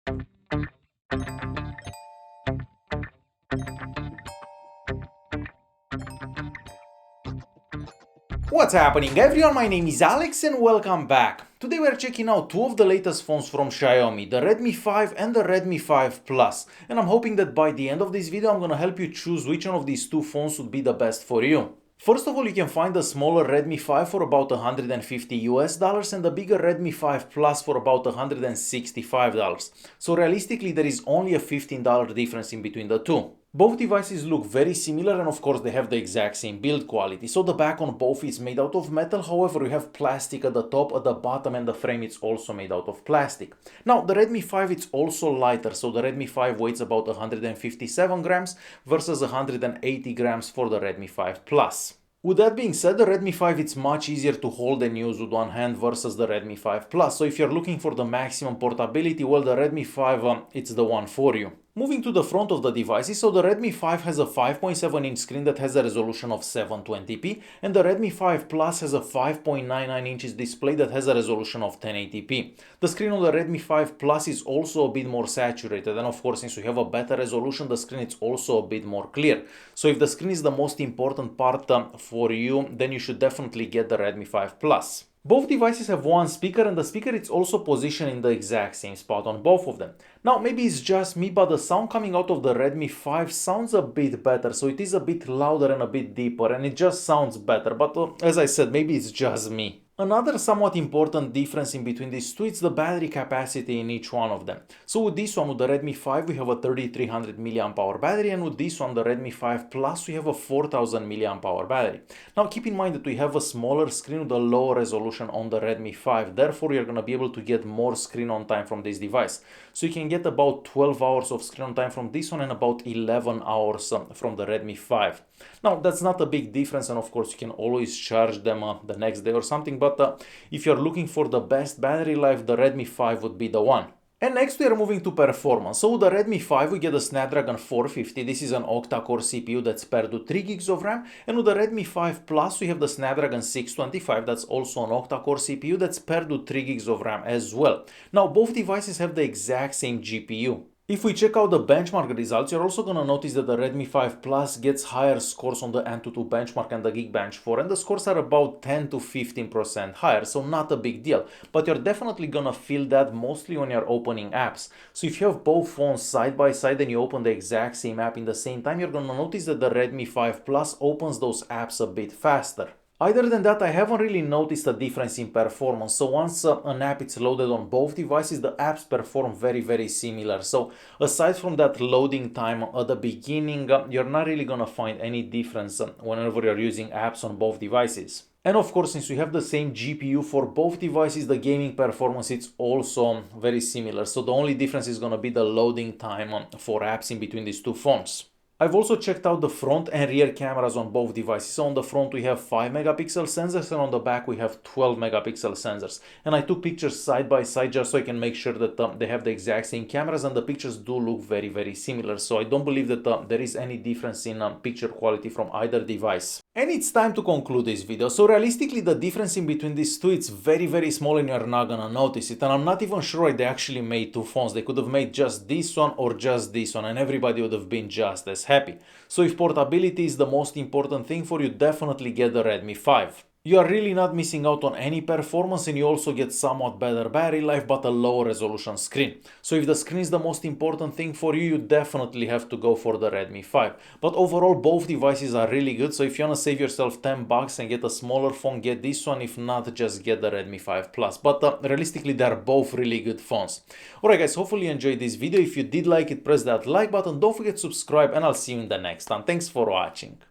What's happening everyone, my name is Alex and welcome back. Today we are checking out two of the latest phones from Xiaomi, the Redmi 5 and the Redmi 5 Plus. And I'm hoping that by the end of this video I'm gonna help you choose which one of these two phones would be the best for you. First of all, you can find the smaller Redmi 5 for about $150 and the bigger Redmi 5 Plus for about $165. So realistically there is only a $15 difference in between the two. Both devices look very similar and of course they have the exact same build quality. So the back on both is made out of metal, however you have plastic at the top, at the bottom, and the frame is also made out of plastic. Now the Redmi 5 is also lighter, so the Redmi 5 weighs about 157 grams versus 180 grams for the Redmi 5 Plus. With that being said, the Redmi 5 it's much easier to hold and use with one hand versus the Redmi 5 Plus. So if you're looking for the maximum portability, well, the Redmi 5 it's the one for you. Moving to the front of the devices, so the Redmi 5 has a 5.7-inch screen that has a resolution of 720p, and the Redmi 5 Plus has a 5.99 inches display that has a resolution of 1080p. The screen on the Redmi 5 Plus is also a bit more saturated, and of course since we have a better resolution, the screen is also a bit more clear. So if the screen is the most important part for you, then you should definitely get the Redmi 5 Plus. Both devices have one speaker and the speaker is also positioned in the exact same spot on both of them. Now maybe it's just me, but the sound coming out of the Redmi 5 sounds a bit better, so it is a bit louder and a bit deeper and it just sounds better, but as I said, maybe it's just me. Another somewhat important difference in between these two is the battery capacity in each one of them. So with this one, with the Redmi 5, we have a 3300 mAh battery, and with this one, the Redmi 5 Plus, we have a 4000 mAh battery. Now keep in mind that we have a smaller screen with a lower resolution on the Redmi 5, therefore you're going to be able to get more screen on time from this device. So you can get about 12 hours of screen on time from this one and about 11 hours from the Redmi 5. Now that's not a big difference, and of course you can always charge them the next day or something, but if you're looking for the best battery life, the Redmi 5 would be the one. And next we are moving to performance. So with the Redmi 5 we get a Snapdragon 450, this is an octa-core CPU that's paired to 3 gigs of RAM, and with the Redmi 5 Plus we have the Snapdragon 625, that's also an octa-core CPU that's paired to 3 gigs of RAM as well. Now both devices have the exact same GPU. If we check out the benchmark results, you're also going to notice that the Redmi 5 Plus gets higher scores on the AnTuTu benchmark and the Geekbench 4, and the scores are about 10 to 15% higher, so not a big deal. But you're definitely going to feel that mostly when you're opening apps. So if you have both phones side by side and you open the exact same app in the same time, you're going to notice that the Redmi 5 Plus opens those apps a bit faster. Other than that, I haven't really noticed a difference in performance. So once an app is loaded on both devices, the apps perform very similar. So aside from that loading time at the beginning, you're not really gonna find any difference whenever you're using apps on both devices. And of course, since we have the same GPU for both devices, the gaming performance is also very similar. So the only difference is gonna be the loading time for apps in between these two phones. I've also checked out the front and rear cameras on both devices. So on the front we have 5 megapixel sensors and on the back we have 12 megapixel sensors. And I took pictures side by side just so I can make sure that they have the exact same cameras, and the pictures do look very similar. So I don't believe that there is any difference in picture quality from either device. And it's time to conclude this video. So realistically the difference in between these two, it's very small and you're not gonna notice it. And I'm not even sure why they actually made two phones. They could have made just this one or just this one and everybody would have been just as happy. So if portability is the most important thing for you, definitely get the Redmi 5. You are really not missing out on any performance, and you also get somewhat better battery life but a lower resolution screen. So if the screen is the most important thing for you, you definitely have to go for the Redmi 5. But overall both devices are really good, so if you want to save yourself 10 bucks and get a smaller phone, get this one. If not, just get the Redmi 5 Plus. But realistically they are both really good phones. Alright guys, hopefully you enjoyed this video. If you did like it, press that like button, don't forget to subscribe, and I'll see you in the next one. Thanks for watching.